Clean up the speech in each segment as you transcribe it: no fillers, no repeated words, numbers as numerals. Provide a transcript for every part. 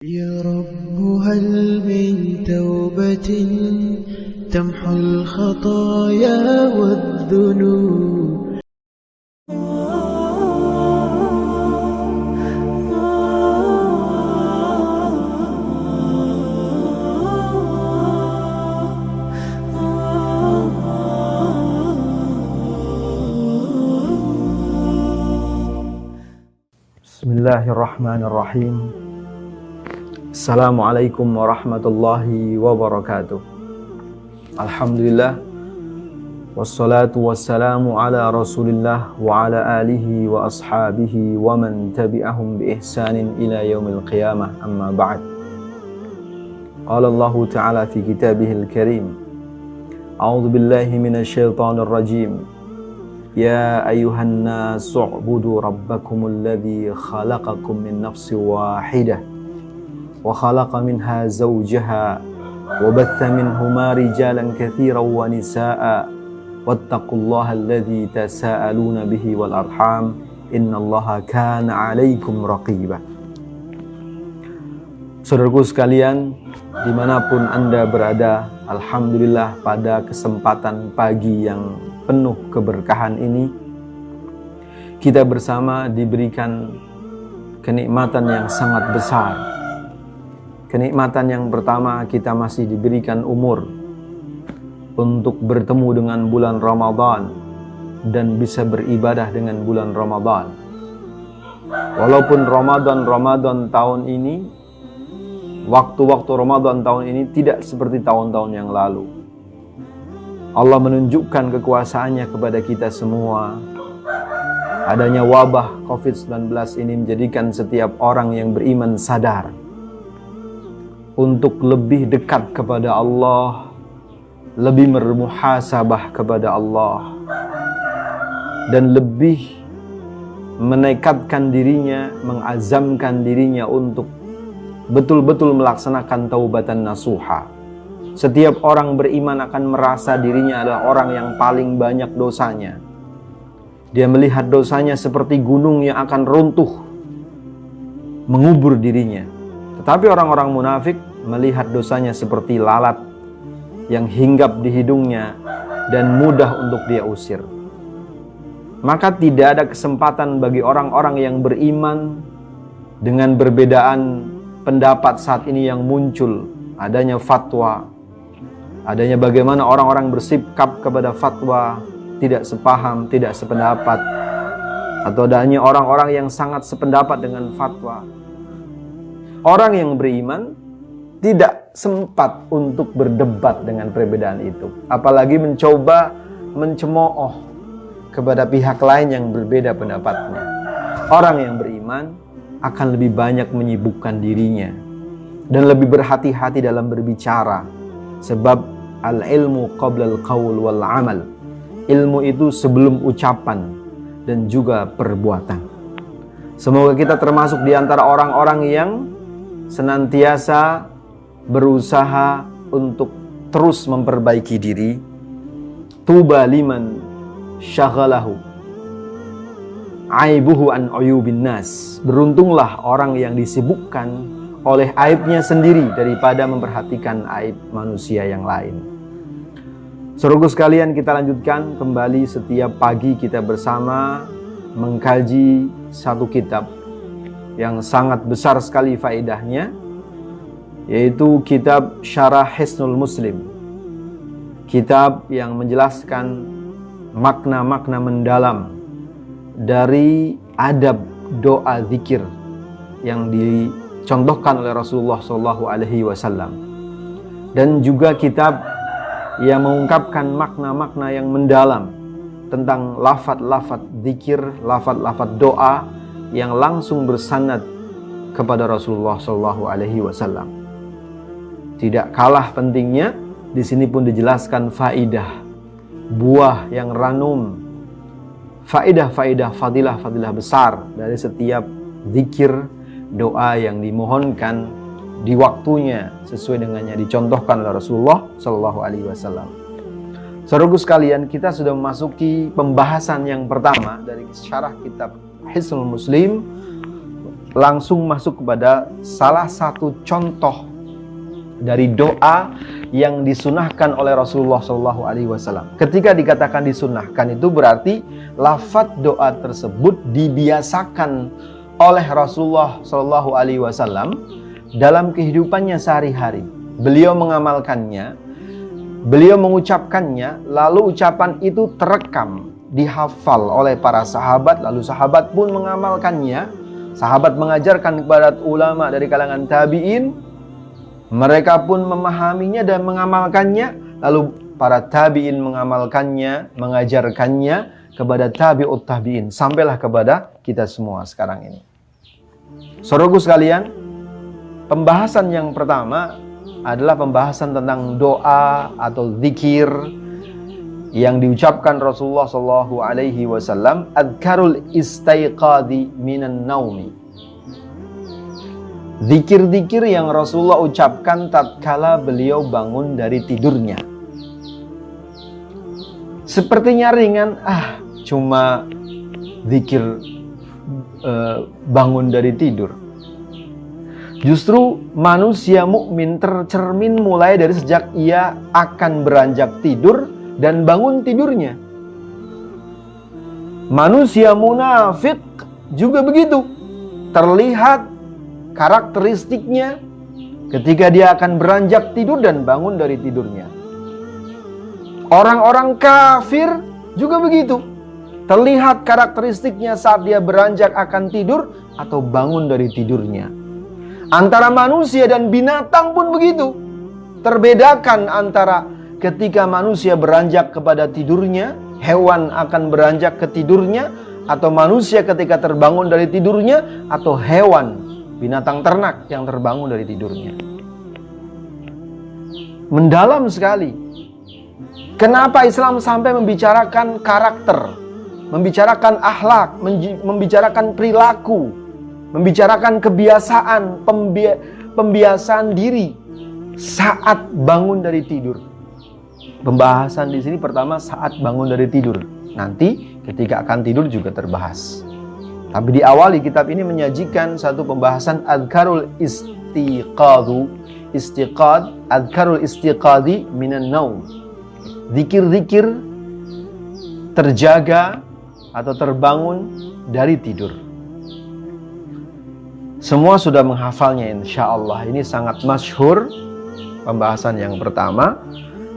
يا رب هل من توبة تمحو الخطايا والذنوب. Bismillahirrahmanirrahim. Assalamualaikum warahmatullahi wabarakatuh. Alhamdulillah, wassalatu wassalamu ala rasulillah wa ala alihi wa ashabihi wa man tabi'ahum bi ihsanin ila yaumil qiyamah, amma ba'd. Qala Allah ta'ala fi kitabihil karim, a'udzu billahi minasyaitonir rajim. Ya ayuhan nas u'budu rabbakumul ladzi khalaqakum min nafsin wahidah wa khalaqa minha zawjaha wa batha minhuma rijalan katsiran wa nisaa'a wattaqullaha alladzi tasaaluna bihi wal arham innallaha kana 'alaikum raqiba. Saudaraku sekalian, dimanapun Anda berada, alhamdulillah pada kesempatan pagi yang penuh keberkahan ini, kita bersama diberikan kenikmatan yang sangat besar. Kenikmatan yang pertama, kita masih diberikan umur untuk bertemu dengan bulan Ramadan dan bisa beribadah dengan bulan Ramadan. Walaupun Ramadan tahun ini, waktu-waktu Ramadan tahun ini tidak seperti tahun-tahun yang lalu. Allah menunjukkan kekuasaannya kepada kita semua. Adanya wabah COVID-19 ini menjadikan setiap orang yang beriman sadar untuk lebih dekat kepada Allah, lebih bermuhasabah kepada Allah, dan lebih menekadkan dirinya, mengazamkan dirinya untuk betul-betul melaksanakan taubatan nasuha. Setiap orang beriman akan merasa dirinya adalah orang yang paling banyak dosanya. Dia melihat dosanya seperti gunung yang akan runtuh, mengubur dirinya. Tetapi orang-orang munafik melihat dosanya seperti lalat yang hinggap di hidungnya dan mudah untuk dia usir. Maka tidak ada kesempatan bagi orang-orang yang beriman dengan perbedaan pendapat saat ini yang muncul. Adanya fatwa, adanya bagaimana orang-orang bersikap kepada fatwa, tidak sepaham, tidak sependapat, atau adanya orang-orang yang sangat sependapat dengan fatwa. Orang yang beriman tidak sempat untuk berdebat dengan perbedaan itu, apalagi mencoba mencemooh kepada pihak lain yang berbeda pendapatnya. Orang yang beriman akan lebih banyak menyibukkan dirinya dan lebih berhati-hati dalam berbicara, sebab al-ilmu qabla al-qaul wal amal. Ilmu itu sebelum ucapan dan juga perbuatan. Semoga kita termasuk di antara orang-orang yang senantiasa berusaha untuk terus memperbaiki diri. Tuba liman syaghalahu aibuhu an uyubin nas. Beruntunglah orang yang disibukkan oleh aibnya sendiri daripada memperhatikan aib manusia yang lain. Saudaraku sekalian, kita lanjutkan kembali setiap pagi kita bersama mengkaji satu kitab yang sangat besar sekali faedahnya, yaitu kitab Syarah Hisnul Muslim. Kitab yang menjelaskan makna-makna mendalam dari adab doa zikir yang dicontohkan oleh Rasulullah SAW, dan juga kitab yang mengungkapkan makna-makna yang mendalam tentang lafaz-lafaz zikir, lafaz-lafaz doa yang langsung bersanad kepada Rasulullah SAW. Tidak kalah pentingnya, di sini pun dijelaskan faidah, buah yang ranum, faidah-faidah, fadilah-fadilah besar dari setiap zikir, doa yang dimohonkan di waktunya sesuai dengannya dicontohkan oleh Rasulullah SAW. Saudaraku sekalian, kita sudah memasuki pembahasan yang pertama dari syarah kitab Hisnul Muslim, langsung masuk kepada salah satu contoh dari doa yang disunahkan oleh Rasulullah SAW. Ketika dikatakan disunahkan itu berarti lafadz doa tersebut dibiasakan oleh Rasulullah SAW dalam kehidupannya sehari-hari. Beliau mengamalkannya, beliau mengucapkannya, lalu ucapan itu terekam, dihafal oleh para sahabat, lalu sahabat pun mengamalkannya. Sahabat mengajarkan kepada ulama dari kalangan tabi'in, mereka pun memahaminya dan mengamalkannya, lalu para tabi'in mengamalkannya, mengajarkannya kepada tabi'ut tabi'in, sampailah kepada kita semua sekarang ini. Saudaraku sekalian, pembahasan yang pertama adalah pembahasan tentang doa atau zikir yang diucapkan Rasulullah SAW, adkarul istaiqadhi minan naumi. Zikir-zikir yang Rasulullah ucapkan tatkala beliau bangun dari tidurnya. Sepertinya ringan, cuma zikir bangun dari tidur. Justru manusia mukmin tercermin mulai dari sejak ia akan beranjak tidur dan bangun tidurnya. Manusia munafik juga begitu. Terlihat karakteristiknya ketika dia akan beranjak tidur dan bangun dari tidurnya. Orang-orang kafir juga begitu. Terlihat karakteristiknya saat dia beranjak akan tidur atau bangun dari tidurnya. Antara manusia dan binatang pun begitu. Terbedakan antara ketika manusia beranjak kepada tidurnya, hewan akan beranjak ke tidurnya, atau manusia ketika terbangun dari tidurnya, atau hewan, binatang ternak yang terbangun dari tidurnya. Mendalam sekali. Kenapa Islam sampai membicarakan karakter, membicarakan akhlak, membicarakan perilaku, membicarakan kebiasaan, pembiasaan diri saat bangun dari tidur. Pembahasan di sini pertama saat bangun dari tidur. Nanti ketika akan tidur juga terbahas. Tapi di awal kitab ini menyajikan satu pembahasan adkarul adkarul istiqadhi minan naum. Zikir-zikir terjaga atau terbangun dari tidur. Semua sudah menghafalnya insya Allah. Ini sangat masyhur. Pembahasan yang pertama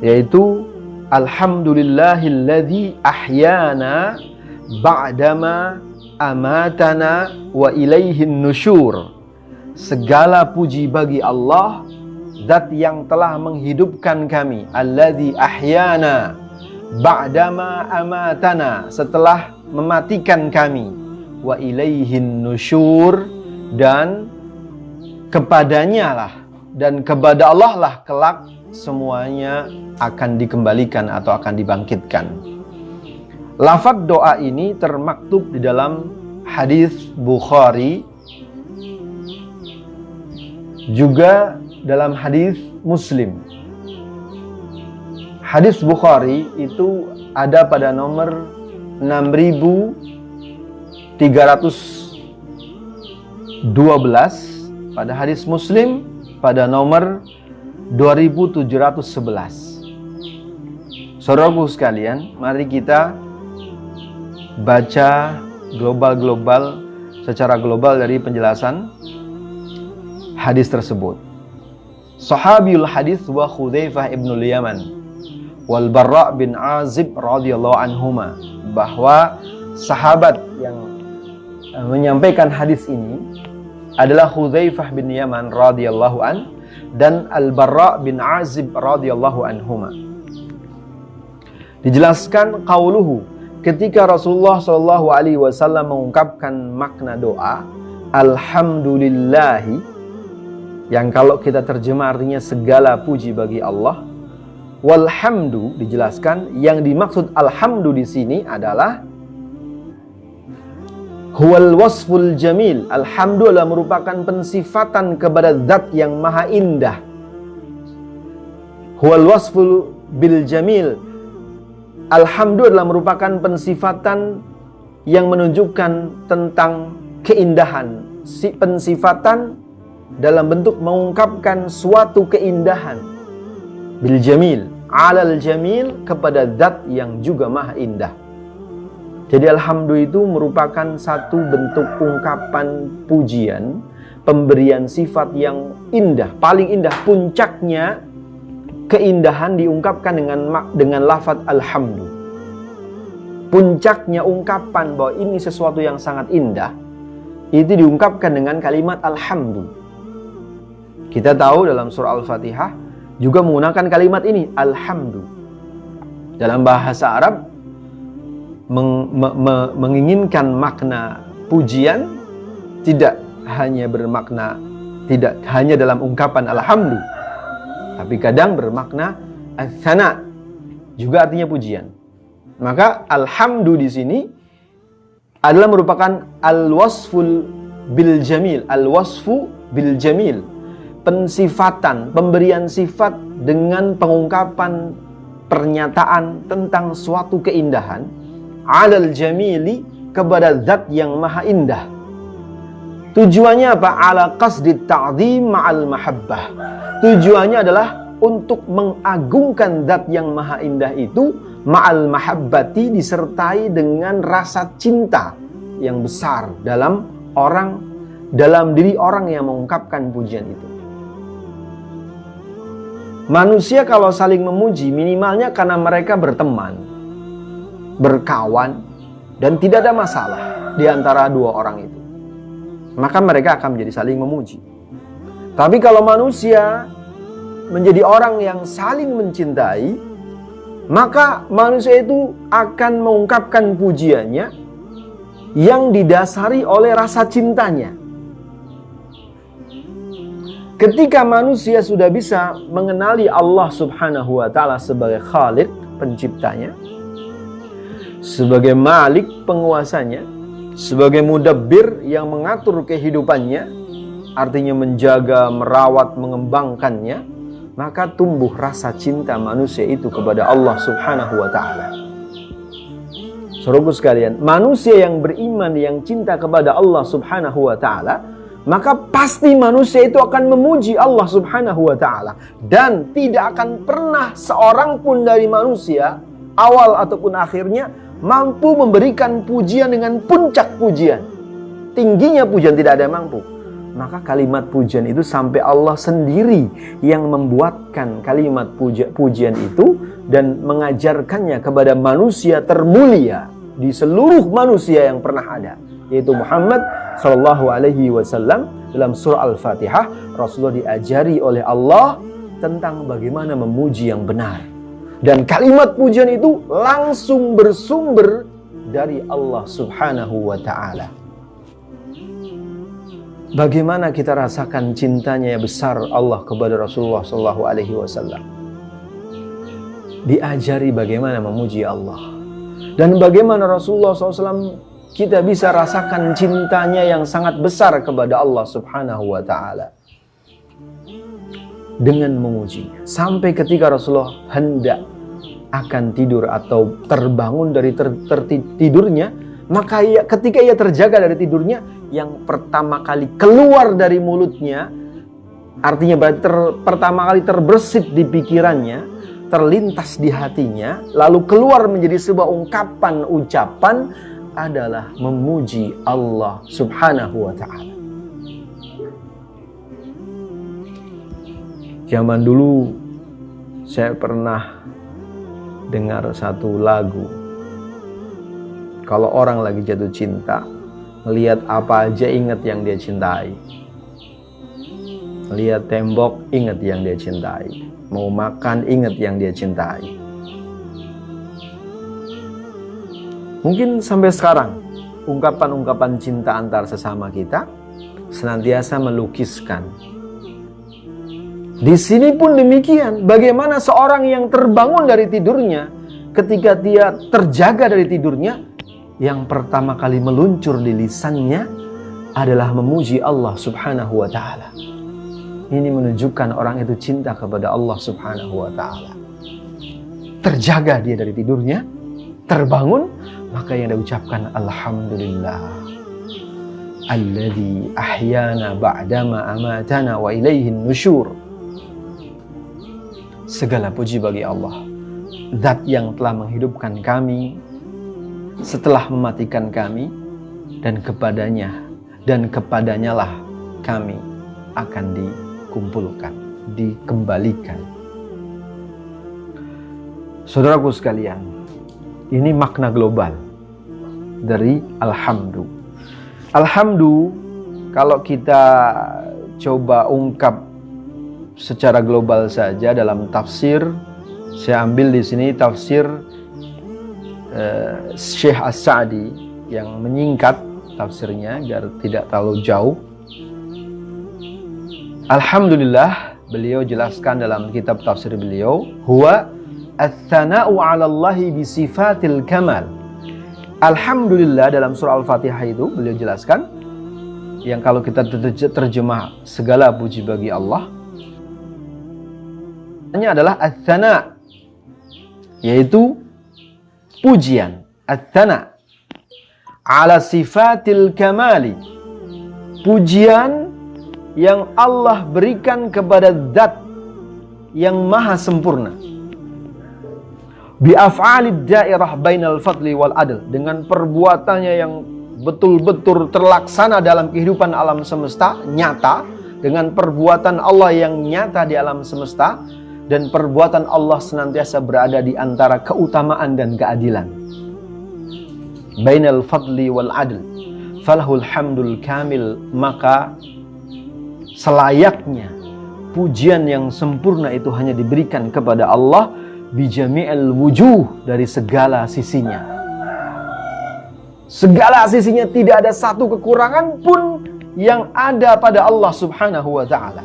yaitu alhamdulillahilladzi ahyana ba'dama amatana wa ilaihin nusyur. Segala puji bagi Allah, zat yang telah menghidupkan kami, alladzi ahyana ba'dama amatana, setelah mematikan kami, wa ilaihin nusyur, dan kepadanya lah dan kepada Allah lah kelak semuanya akan dikembalikan atau akan dibangkitkan. Lafaz doa ini termaktub di dalam hadis Bukhari, juga dalam hadis Muslim. Hadis Bukhari itu ada pada nomor 6312, pada hadis Muslim pada nomor 2711. Saudaraku sekalian, mari kita baca secara global dari penjelasan hadis tersebut. Sahabiul hadis wa Hudzaifah ibnul Yaman wal Barra bin Azib radhiyallahu anhuma, bahwa sahabat yang menyampaikan hadis ini adalah Hudzaifah bin Yaman radhiyallahu an dan Al-Barra bin Azib radhiyallahu anhuma. Dijelaskan qauluhu, ketika Rasulullah sallallahu alaihi wasallam mengungkapkan makna doa alhamdulillahi, yang kalau kita terjemah artinya segala puji bagi Allah. Walhamdu, dijelaskan yang dimaksud alhamdu di sini adalah huwal wasful jamil. Alhamdu adalah merupakan pensifatan kepada zat yang maha indah. Huwal wasful bil jamil. Alhamdu adalah merupakan pensifatan yang menunjukkan tentang keindahan, pensifatan dalam bentuk mengungkapkan suatu keindahan. Bil jamil, alal jamil, kepada zat yang juga maha indah. Jadi alhamdulillah itu merupakan satu bentuk ungkapan pujian, pemberian sifat yang indah, paling indah, puncaknya keindahan diungkapkan dengan lafaz alhamdulillah. Puncaknya ungkapan bahwa ini sesuatu yang sangat indah itu diungkapkan dengan kalimat alhamdulillah. Kita tahu dalam surah Al-Fatihah juga menggunakan kalimat ini, alhamdulillah. Dalam bahasa Arab menginginkan makna pujian tidak hanya bermakna, tidak hanya dalam ungkapan alhamdulillah, tapi kadang bermakna ats-tsana, juga artinya pujian. Maka alhamdu di sini adalah merupakan al-wasful bil jamil, al-wasfu bil jamil, pensifatan, pemberian sifat dengan pengungkapan pernyataan tentang suatu keindahan, alal jamili, kepada zat yang maha indah. Tujuannya apa? Ala qasdit ta'zim ma'al mahabbah. Tujuannya adalah untuk mengagungkan zat yang maha indah itu, ma'al mahabbati, disertai dengan rasa cinta yang besar dalam diri orang yang mengungkapkan pujian itu. Manusia kalau saling memuji, minimalnya karena mereka berteman, berkawan, dan tidak ada masalah di antara dua orang itu, maka mereka akan menjadi saling memuji. Tapi kalau manusia menjadi orang yang saling mencintai, maka manusia itu akan mengungkapkan pujiannya yang didasari oleh rasa cintanya. Ketika manusia sudah bisa mengenali Allah Subhanahu wa ta'ala sebagai Khaliq, penciptanya, sebagai Malik, penguasanya, sebagai Mudabbir, yang mengatur kehidupannya, artinya menjaga, merawat, mengembangkannya, maka tumbuh rasa cinta manusia itu kepada Allah Subhanahu wa ta'ala. Saudaraku sekalian, manusia yang beriman, yang cinta kepada Allah Subhanahu wa ta'ala, maka pasti manusia itu akan memuji Allah Subhanahu wa ta'ala. Dan tidak akan pernah seorang pun dari manusia, awal ataupun akhirnya, mampu memberikan pujian dengan puncak pujian. Tingginya pujian tidak ada yang mampu. Maka kalimat pujian itu sampai Allah sendiri yang membuatkan kalimat pujian itu dan mengajarkannya kepada manusia termulia di seluruh manusia yang pernah ada, yaitu Muhammad sallallahu alaihi wasallam. Dalam surah Al-Fatihah, Rasulullah diajari oleh Allah tentang bagaimana memuji yang benar. Dan kalimat pujian itu langsung bersumber dari Allah Subhanahu wa ta'ala. Bagaimana kita rasakan cintanya yang besar Allah kepada Rasulullah sallallahu alaihi wasallam. Diajari bagaimana memuji Allah. Dan bagaimana Rasulullah SAW kita bisa rasakan cintanya yang sangat besar kepada Allah Subhanahu wa ta'ala dengan memujinya. Sampai ketika Rasulullah hendak akan tidur atau terbangun dari tidurnya, maka ketika ia terjaga dari tidurnya, yang pertama kali keluar dari mulutnya, artinya berarti pertama kali terbersit di pikirannya, terlintas di hatinya, lalu keluar menjadi sebuah ucapan adalah memuji Allah Subhanahu wa ta'ala. Zaman dulu saya pernah dengar satu lagu. Kalau orang lagi jatuh cinta, lihat apa aja ingat yang dia cintai. Lihat tembok, ingat yang dia cintai. Mau makan, ingat yang dia cintai. Mungkin sampai sekarang ungkapan-ungkapan cinta antar sesama kita senantiasa melukiskan. Di sini pun demikian. Bagaimana seorang yang terbangun dari tidurnya, ketika dia terjaga dari tidurnya, yang pertama kali meluncur di lisannya adalah memuji Allah Subhanahu wa ta'ala. Ini menunjukkan orang itu cinta kepada Allah Subhanahu wa ta'ala. Terjaga dia dari tidurnya, terbangun, maka yang dia ucapkan Alhamdulillah. alladzi ahyana ba'dama amatana wa ilaihin nusyur. Segala puji bagi Allah, Zat yang telah menghidupkan kami setelah mematikan kami, dan kepadanyalah kami akan dikumpulkan, dikembalikan. Saudaraku sekalian, ini makna global dari alhamdu. Alhamdu, kalau kita coba ungkap secara global saja dalam tafsir, saya ambil di sini tafsir Syekh As-Sa'di yang menyingkat tafsirnya agar tidak terlalu jauh. Alhamdulillah, beliau jelaskan dalam kitab tafsir beliau, huwa ats-tsana'u 'ala Allahi bi sifatil kamal. Alhamdulillah dalam surah Al-Fatihah itu beliau jelaskan, yang kalau kita terjemah segala puji bagi Allah, ini adalah ats-tsana', yaitu pujian, ats-tsana' ala sifatil kamali, pujian yang Allah berikan kepada Zat yang maha sempurna, bi af'alid dairah bainal fadli wal adl, dengan perbuatannya yang betul-betul terlaksana dalam kehidupan alam semesta nyata, dengan perbuatan Allah yang nyata di alam semesta, dan perbuatan Allah senantiasa berada di antara keutamaan dan keadilan. Bainal fadli wal adl, falahul hamdul kamil, maka selayaknya pujian yang sempurna itu hanya diberikan kepada Allah bijami'il wujuh, dari segala sisinya. Segala sisinya, tidak ada satu kekurangan pun yang ada pada Allah Subhanahu wa ta'ala.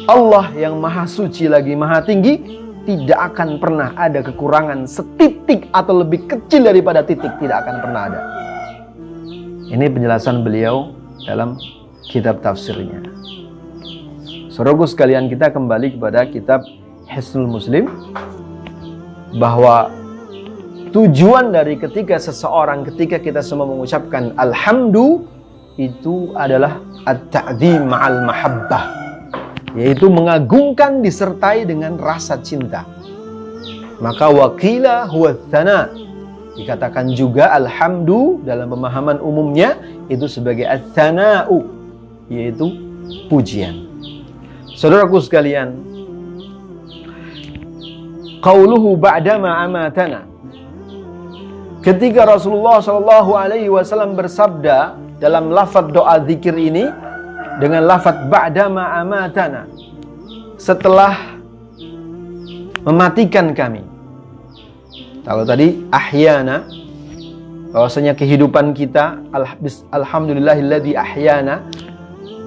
Allah yang maha suci lagi maha tinggi, tidak akan pernah ada kekurangan setitik atau lebih kecil daripada titik, tidak akan pernah ada. Ini penjelasan beliau dalam kitab tafsirnya. Saudaraku sekalian, kita kembali kepada kitab Hisnul Muslim, bahwa tujuan dari ketika kita semua mengucapkan alhamdu itu adalah at-ta'dzim ma'al mahabbah, yaitu mengagungkan disertai dengan rasa cinta. Maka waqila huwa tsana, dikatakan juga alhamdu dalam pemahaman umumnya itu sebagai ats-tsana'u, yaitu pujian. Saudaraku sekalian, qauluhu ba'dama amatana, ketika Rasulullah SAW bersabda dalam lafaz doa zikir ini dengan lafaz ba'dama amatana, setelah mematikan kami. Kalau tadi ahyana, bahwasanya kehidupan kita, alhamdulillahilladzi ahyana,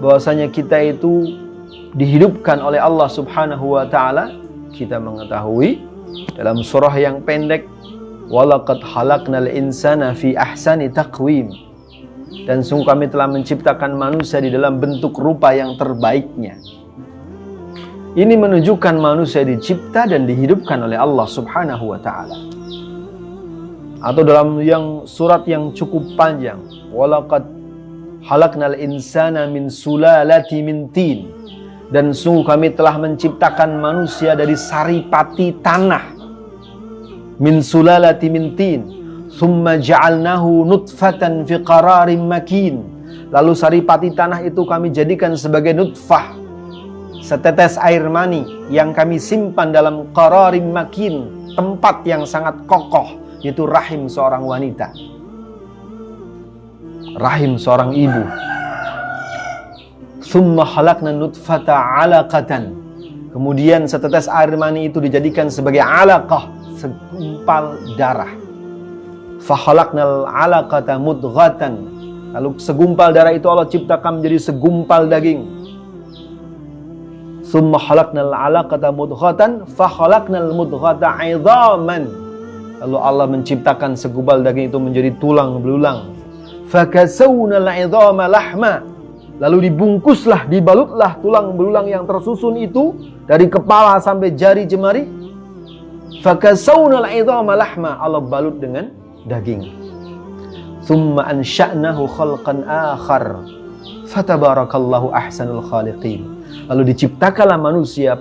bahwasanya kita itu dihidupkan oleh Allah Subhanahu wa ta'ala. Kita mengetahui dalam surah yang pendek, walaqad khalaqnal insana fi ahsani taqwim, dan sungguh kami telah menciptakan manusia di dalam bentuk rupa yang terbaiknya. Ini menunjukkan manusia dicipta dan dihidupkan oleh Allah Subhanahu wa ta'ala. Atau dalam surat yang cukup panjang, walaqad khalaqnal insana min sulalati min tin, dan sungguh kami telah menciptakan manusia dari saripati tanah, min sulalati min tin, thumma ja'alnahu nutfatan fi qararin makin, lalu saripati tanah itu kami jadikan sebagai nutfah, setetes air mani yang kami simpan dalam qararin makin, tempat yang sangat kokoh, yaitu rahim seorang wanita, rahim seorang ibu. Tsumma khalaqna nutfata 'alaqatan, kemudian setetes air mani itu dijadikan sebagai 'alaqah, segumpal darah. Fa khalaqnal 'alaqata mudghatan, lalu segumpal darah itu Allah ciptakan menjadi segumpal daging. Tsumma khalaqnal 'alaqata mudghatan fa khalaqnal mudghata 'idhaman, lalu Allah menciptakan segumpal daging itu menjadi tulang belulang. Fa kasawna al-'idhama lahma, lalu dibungkuslah, dibalutlah tulang belulang yang tersusun itu dari kepala sampai jari jemari. Fa kasawna al-'idhama lahma, Allah balut dengan daging. Tsumma ansha'nahu khalqan akhar. Fatabarakallahu ahsanul khaliqin. Lalu diciptakanlah manusia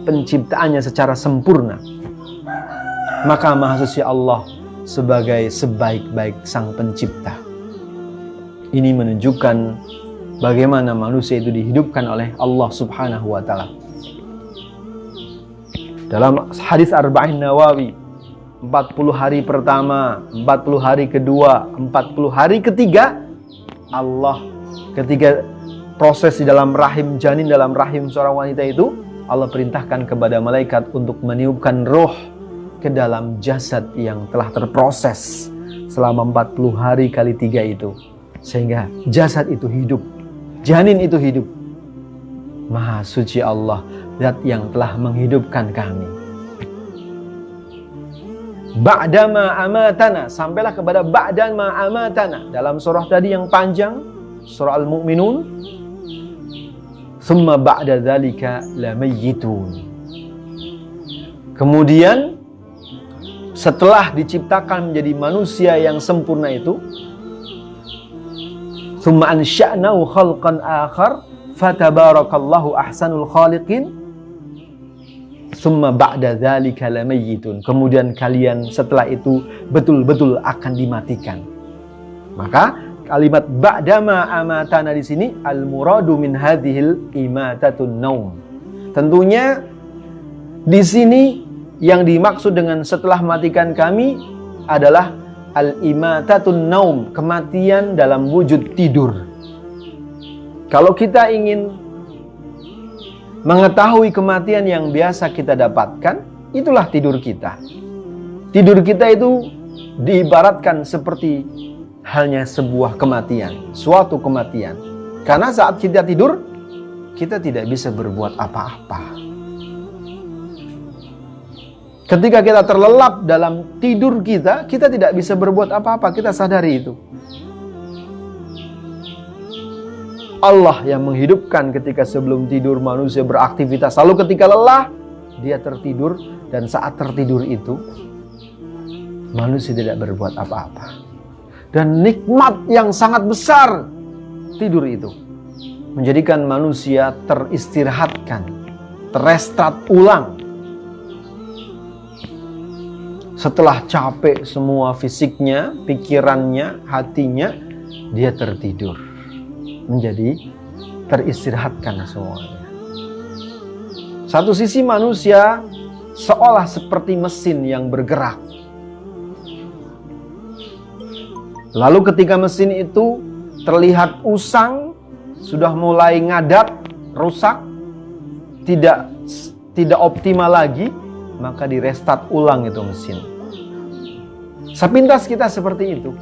penciptaannya secara sempurna. Maka Maha Suci Allah sebagai sebaik-baik sang pencipta. Ini menunjukkan bagaimana manusia itu dihidupkan oleh Allah Subhanahu wa ta'ala. Dalam hadis Arba'in Nawawi, 40 hari pertama, 40 hari kedua, 40 hari ketiga, Allah ketika proses di dalam rahim janin, dalam rahim seorang wanita itu, Allah perintahkan kepada malaikat untuk meniupkan roh ke dalam jasad yang telah terproses selama 40 hari kali 3 itu. Sehingga jasad itu hidup, janin itu hidup. Maha suci Allah, Zat yang telah menghidupkan kami. Ba'dama amatana, sampailah kepada ba'dama amatana dalam surah tadi yang panjang, surah Al-Mu'minun. Tsumma ba'da dzalika lamayyitun. Kemudian setelah diciptakan menjadi manusia yang sempurna itu, tsumma ansha'nahu khalqan akhar fatabarakallahu ahsanul khaliqin. Summa ba'da dzalika lamayyitun. Kemudian kalian setelah itu betul-betul akan dimatikan. Maka kalimat ba'dama amatana di sini al-muradu min hadhil imatatun naum. Tentunya di sini yang dimaksud dengan setelah matikan kami adalah al-imatatun naum, kematian dalam wujud tidur. Kalau kita ingin mengetahui kematian yang biasa kita dapatkan, itulah tidur kita. Tidur kita itu diibaratkan seperti halnya sebuah kematian, suatu kematian. Karena saat kita tidur, kita tidak bisa berbuat apa-apa. Ketika kita terlelap dalam tidur kita, kita tidak bisa berbuat apa-apa, kita sadari itu. Allah yang menghidupkan ketika sebelum tidur manusia beraktivitas. Lalu ketika lelah, dia tertidur. Dan saat tertidur itu, manusia tidak berbuat apa-apa. Dan nikmat yang sangat besar tidur itu menjadikan manusia teristirahatkan, terestart ulang. Setelah capek semua fisiknya, pikirannya, hatinya, dia tertidur. Menjadi teristirahatkan semuanya. Satu sisi manusia seolah seperti mesin yang bergerak. Lalu ketika mesin itu terlihat usang, sudah mulai ngadat, rusak, tidak optimal lagi, maka direstart ulang itu mesin. Sepintas kita seperti itu.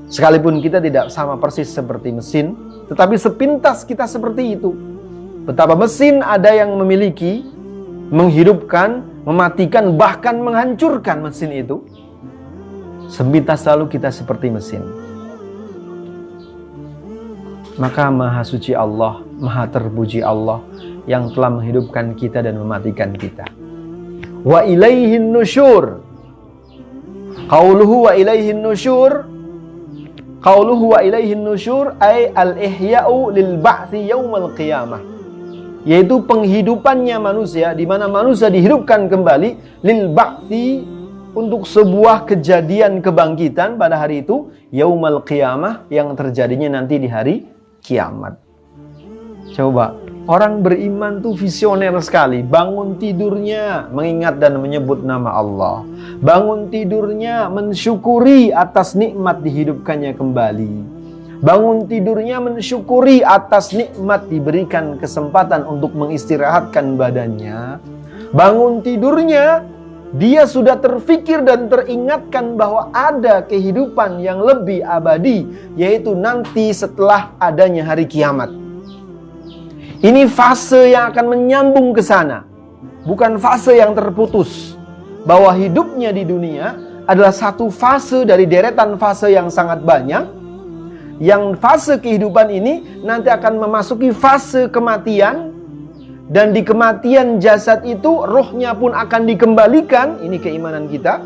Sekalipun kita tidak sama persis seperti mesin, tetapi sepintas kita seperti itu. Betapa mesin ada yang memiliki, menghidupkan, mematikan, bahkan menghancurkan mesin itu. Sepintas lalu kita seperti mesin. Maka Maha Suci Allah, Maha Terpuji Allah yang telah menghidupkan kita dan mematikan kita. Wa ilaihin nusyur. Qauluhu wa ilaihin nusyur. Qauluhu wa ilaihin nusyur ay al-ihya'u lil ba'thi yaumal qiyamah. Yaitu penghidupannya manusia, di mana manusia dihidupkan kembali lil ba'thi, untuk sebuah kejadian kebangkitan pada hari itu, yaumal qiyamah, yang terjadinya nanti di hari kiamat. Coba, orang beriman tuh visioner sekali. Bangun tidurnya mengingat dan menyebut nama Allah. Bangun tidurnya mensyukuri atas nikmat dihidupkannya kembali. Bangun tidurnya mensyukuri atas nikmat diberikan kesempatan untuk mengistirahatkan badannya. Bangun tidurnya dia sudah terfikir dan teringatkan bahwa ada kehidupan yang lebih abadi, yaitu nanti setelah adanya hari kiamat. Ini fase yang akan menyambung ke sana, bukan fase yang terputus. Bahwa hidupnya di dunia adalah satu fase dari deretan fase yang sangat banyak. Yang fase kehidupan ini nanti akan memasuki fase kematian. Dan di kematian jasad itu, rohnya pun akan dikembalikan. Ini keimanan kita.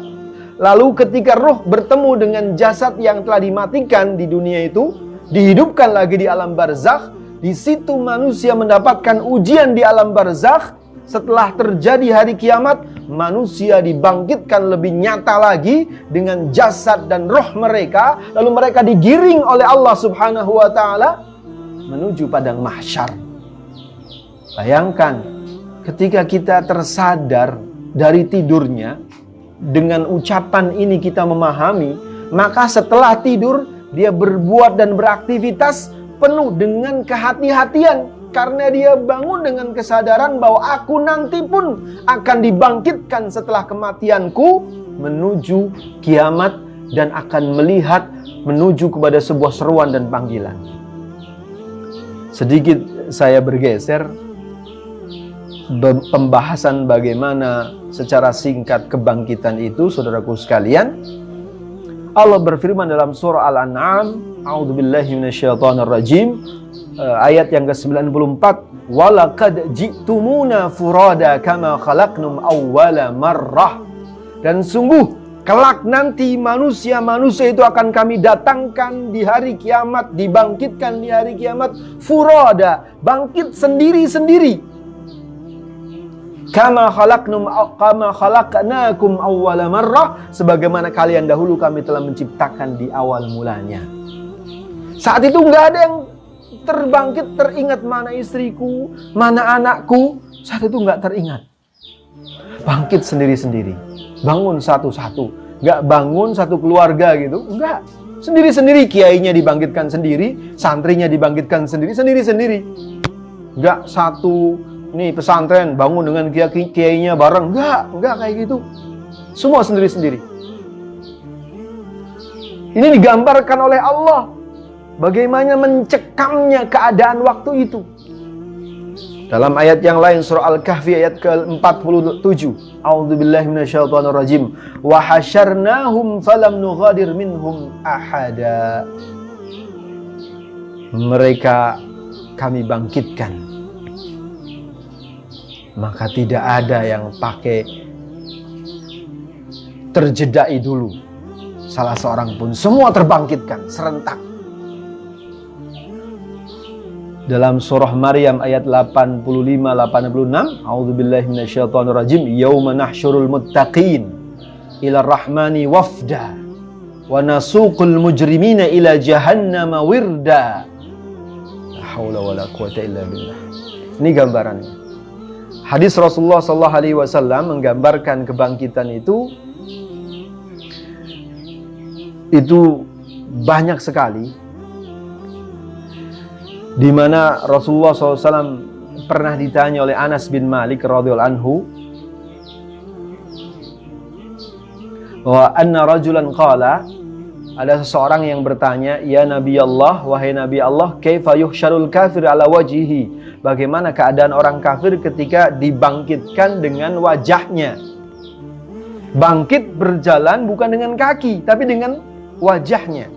Lalu ketika ruh bertemu dengan jasad yang telah dimatikan di dunia itu, dihidupkan lagi di alam barzakh. Di situ manusia mendapatkan ujian di alam barzakh. Setelah terjadi hari kiamat, manusia dibangkitkan lebih nyata lagi dengan jasad dan roh mereka. Lalu mereka digiring oleh Allah Subhanahu wa ta'ala menuju padang mahsyar. Bayangkan, ketika kita tersadar dari tidurnya, dengan ucapan ini kita memahami, maka setelah tidur dia berbuat dan beraktivitas penuh dengan kehati-hatian, karena dia bangun dengan kesadaran bahwa aku nanti pun akan dibangkitkan setelah kematianku menuju kiamat dan akan melihat menuju kepada sebuah seruan dan panggilan. Sedikit saya bergeser pembahasan bagaimana secara singkat kebangkitan itu, saudaraku sekalian. Allah berfirman dalam surah Al-An'am, a'udzubillahi minasyaitonirrajim, ayat yang ke-94, walaqad ji'tumuna furada kama khalaqnum awwala marrah. Dan sungguh kelak nanti manusia-manusia itu akan kami datangkan di hari kiamat, dibangkitkan di hari kiamat furada, bangkit sendiri-sendiri. Kama khalaqnakum awwala marrah, sebagaimana kalian dahulu kami telah menciptakan di awal mulanya. Saat itu nggak ada yang terbangkit teringat mana istriku, mana anakku. Saat itu nggak teringat. Bangkit sendiri-sendiri, bangun satu-satu, nggak bangun satu keluarga gitu, nggak. Sendiri-sendiri, kiainya dibangkitkan sendiri, santrinya dibangkitkan sendiri-sendiri. Nggak satu nih pesantren bangun dengan kiainya bareng, enggak kayak gitu. Semua sendiri-sendiri. Ini digambarkan oleh Allah bagaimana mencekamnya keadaan waktu itu. Dalam ayat yang lain surah Al-Kahfi ayat ke-47, a'udzubillahi minasyaitonirrajim, wa hasyarnahum falam nughadir minhum ahada. Mereka kami bangkitkan, maka tidak ada yang pakai terjedai dulu salah seorang pun. Semua terbangkitkan serentak. Dalam surah Maryam ayat 85-86, a'udzubillahi minasyaitonirrajim, yauma nahsyurul muttaqin ila rahmani wafda wa nasuqul mujrimina ila jahannama wirda. La haula wala quwata illa billah. Ini gambarannya. Hadis Rasulullah SAW menggambarkan kebangkitan itu banyak sekali, di mana Rasulullah SAW pernah ditanya oleh Anas bin Malik radhiyallahu anhu bahwa anna rajulan qala, ada seseorang yang bertanya, ya Nabi Allah, wahai Nabi Allah, kaifa yuhsyarul kafir ala wajhihi, bagaimana keadaan orang kafir ketika dibangkitkan dengan wajahnya? Bangkit berjalan bukan dengan kaki, tapi dengan wajahnya.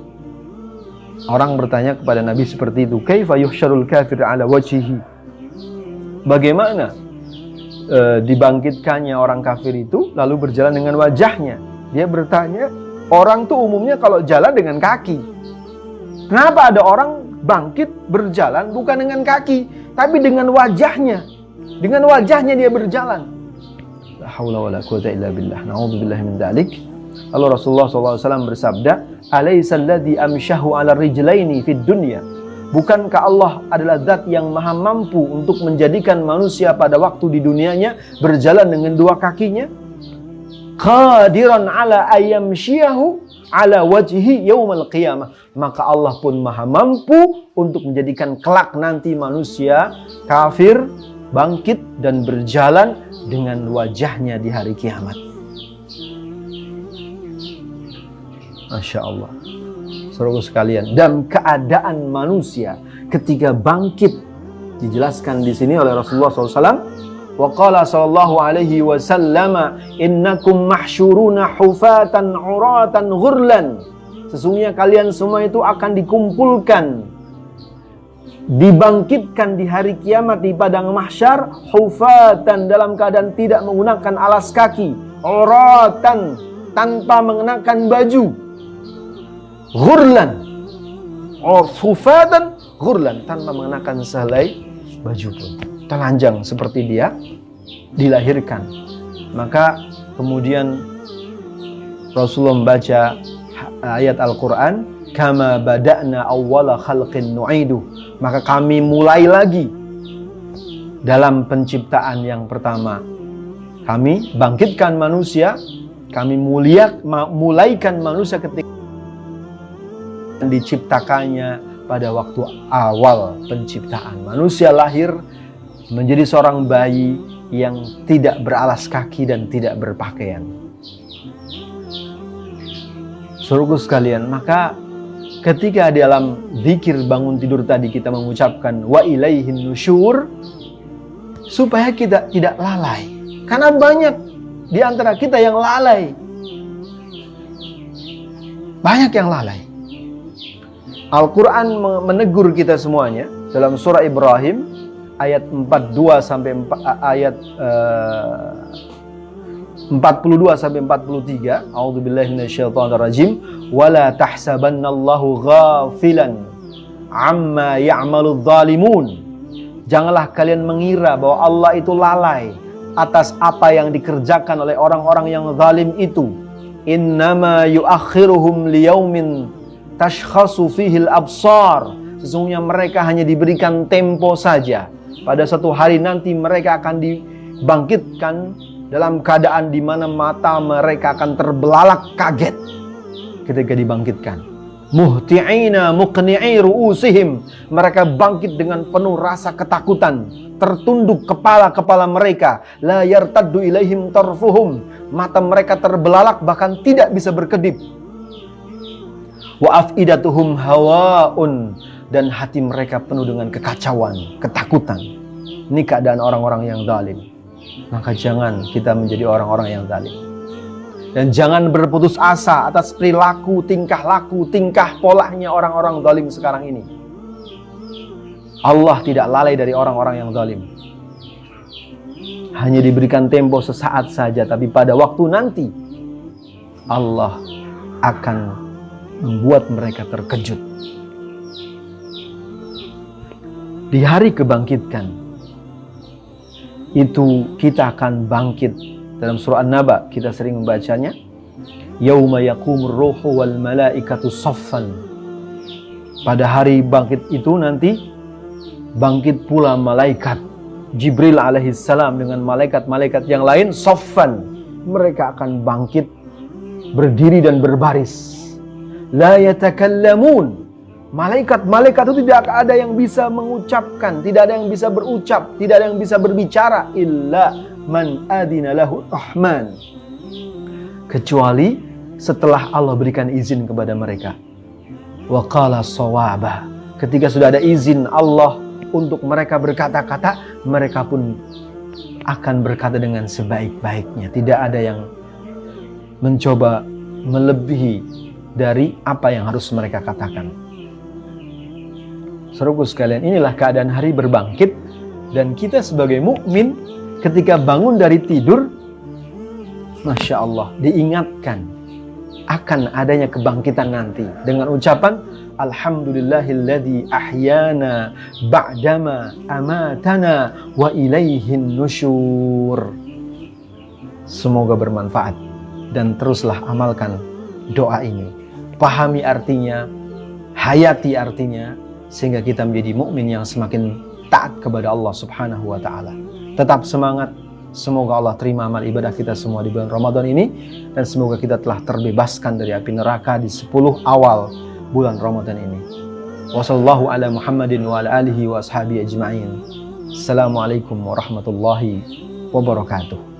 Orang bertanya kepada Nabi seperti itu, kaifa yuhsyarul kafir ala wajhihi, bagaimana dibangkitkannya orang kafir itu lalu berjalan dengan wajahnya? Dia bertanya, orang tuh umumnya kalau jalan dengan kaki, kenapa ada orang bangkit berjalan bukan dengan kaki, tapi dengan wajahnya? Dengan wajahnya dia berjalan. La haula wala quwata illa billah. Na'udzubillahi min dzalik. Lalu Rasulullah SAW bersabda, alaisa alladzi amshahu ala rijlaini fid dunya, bukankah Allah adalah zat yang maha mampu untuk menjadikan manusia pada waktu di dunianya berjalan dengan dua kakinya? Qadiran ala ayyamshiyahu ala wajhi yaumal qiyamah, maka Allah pun maha mampu untuk menjadikan kelak nanti manusia kafir bangkit dan berjalan dengan wajahnya di hari kiamat. Masya Allah, saudara sekalian, dan keadaan manusia ketika bangkit dijelaskan di sini oleh Rasulullah SAW. Wa qala sallallahu alaihi wasallam, innakum mahsyuruna hufatan uratan ghurlan, sesungguhnya kalian semua itu akan dikumpulkan, dibangkitkan di hari kiamat di padang mahsyar, hufatan, dalam keadaan tidak menggunakan alas kaki, uratan, tanpa mengenakan baju. Ghurlan. Hufatan ghurlan, tanpa mengenakan sehelai baju pun. Telanjang seperti dia dilahirkan. Maka kemudian Rasulullah membaca ayat Al-Quran, kama bada'na awwala khalqin nu'idu, maka kami mulai lagi dalam penciptaan yang pertama. Kami bangkitkan manusia, kami mulaikan manusia ketika diciptakannya pada waktu awal penciptaan. Manusia lahir menjadi seorang bayi yang tidak beralas kaki dan tidak berpakaian. Saudaraku sekalian, maka ketika dalam zikir bangun tidur tadi kita mengucapkan wa ilaihin nusyur, supaya kita tidak lalai. Karena banyak di antara kita yang lalai. Banyak yang lalai. Al-Quran menegur kita semuanya dalam surah Ibrahim ayat 42 sampai ayat 42 sampai 43. A'udzubillahi minasyaitonirrajim. Wala tahsabannallahu ghafilan amma ya'maludz zalimun. Janganlah kalian mengira bahwa Allah itu lalai atas apa yang dikerjakan oleh orang-orang yang zalim itu. Innama yuakhiruhum liyaumin tashkhasu fihil absar. Sesungguhnya mereka hanya diberikan tempo saja. Pada suatu hari nanti mereka akan dibangkitkan dalam keadaan di mana mata mereka akan terbelalak kaget ketika dibangkitkan. Muhti'ina muqni'i ru'usihim. Mereka bangkit dengan penuh rasa ketakutan, tertunduk kepala-kepala mereka. La yartaddu ilaihim tarfuhum. Mata mereka terbelalak bahkan tidak bisa berkedip. Wa afidatuhum hawaun. Dan hati mereka penuh dengan kekacauan, ketakutan. Ini keadaan orang-orang yang zalim. Maka jangan kita menjadi orang-orang yang zalim. Dan jangan berputus asa atas perilaku, tingkah laku, tingkah polanya orang-orang zalim sekarang ini. Allah tidak lalai dari orang-orang yang zalim. Hanya diberikan tempo sesaat saja, tapi pada waktu nanti Allah akan membuat mereka terkejut. Di hari kebangkitan itu kita akan bangkit. Dalam surah An-Naba kita sering membacanya, yauma yaqumur ruhu wal malaikatu saffan. Pada hari bangkit itu nanti bangkit pula malaikat Jibril alaihissalam dengan malaikat-malaikat yang lain saffan. Mereka akan bangkit berdiri dan berbaris. La yatakallamun. Malaikat-malaikat itu tidak ada yang bisa mengucapkan, tidak ada yang bisa berucap, tidak ada yang bisa berbicara illa man adina lahu rahman, kecuali setelah Allah berikan izin kepada mereka. Wa qala shawaba. Ketika sudah ada izin Allah untuk mereka berkata-kata, mereka pun akan berkata dengan sebaik-baiknya. Tidak ada yang mencoba melebihi dari apa yang harus mereka katakan. Saudaraku sekalian, inilah keadaan hari berbangkit. Dan kita sebagai mukmin ketika bangun dari tidur, Masya Allah, diingatkan akan adanya kebangkitan nanti dengan ucapan Alhamdulillahilladzi ahyana ba'dama amatana wa ilaihin nusyur. Semoga bermanfaat dan teruslah amalkan doa ini. Pahami artinya, hayati artinya, sehingga kita menjadi mukmin yang semakin taat kepada Allah Subhanahu wa taala. Tetap semangat. Semoga Allah terima amal ibadah kita semua di bulan Ramadan ini, dan semoga kita telah terbebaskan dari api neraka di 10 awal bulan Ramadan ini. Wassallallahu ala Muhammadin wa ala alihi wa ashabihi ajma'in. Assalamualaikum warahmatullahi wabarakatuh.